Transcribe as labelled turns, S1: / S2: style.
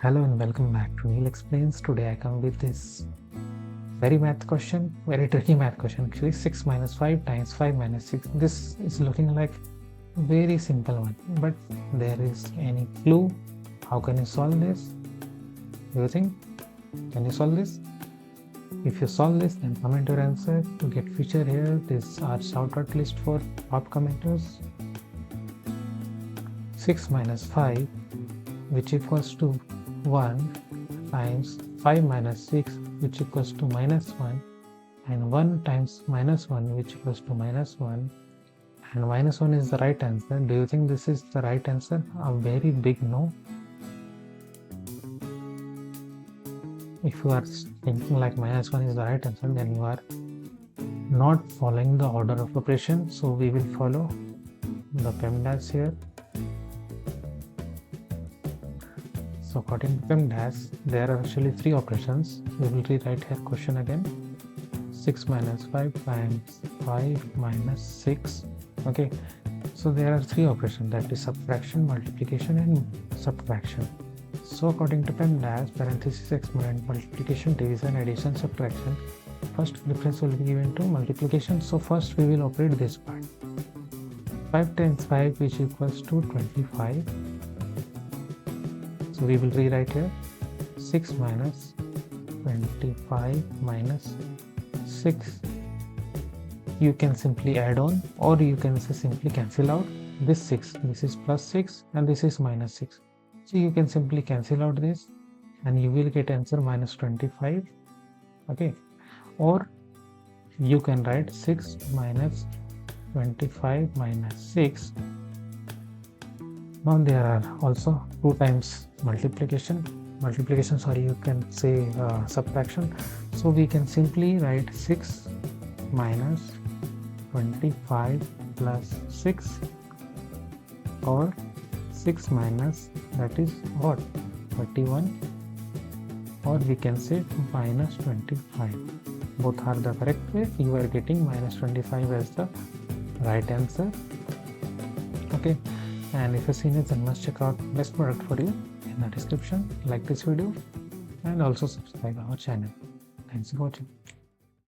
S1: Hello and welcome back to Neil Explains. Today I come with this very tricky math question. Actually, 6 minus 5 times 5 minus 6. This is looking like very simple one, but there is any clue? How can you solve this? Do you think? Can you solve this? If you solve this, then comment your answer to get featured here. This are shout out list for top commenters. 6 minus 5, which equals to 1 times 5 minus 6, which equals to minus 1, and 1 times minus 1, which equals to minus 1, and minus 1 is the right answer. Do you think this is the right answer? A very big no. If you are thinking like minus 1 is the right answer, then you are not following the order of operation. So we will follow the PEMDAS here. So according to PEMDAS, there are actually 3 operations. We will rewrite here question again. 6 minus 5 times 5 minus 6. Okay, so there are 3 operations, that is subtraction, multiplication and subtraction. So according to PEMDAS, parenthesis exponent, multiplication, division, addition, subtraction, first preference will be given to multiplication. So first we will operate this part. 5 times 5, which equals to 25. So we will rewrite here 6 minus 25 minus 6. You can simply add on, or you can simply cancel out this 6. This is plus 6 and this is minus 6. So you can simply cancel out this and you will get answer minus 25. Okay, or you can write 6 minus 25 minus 6. Now there are also 2 times multiplication, sorry, you can say subtraction. So we can simply write 6 minus 25 plus 6, or 6 minus, that is what, 31, or we can say minus 25. Both are the correct way. You are getting minus 25 as the right answer. Okay, and if you're senior, then must check out best product for you in the description. Like this video and also subscribe our channel. Thanks for watching.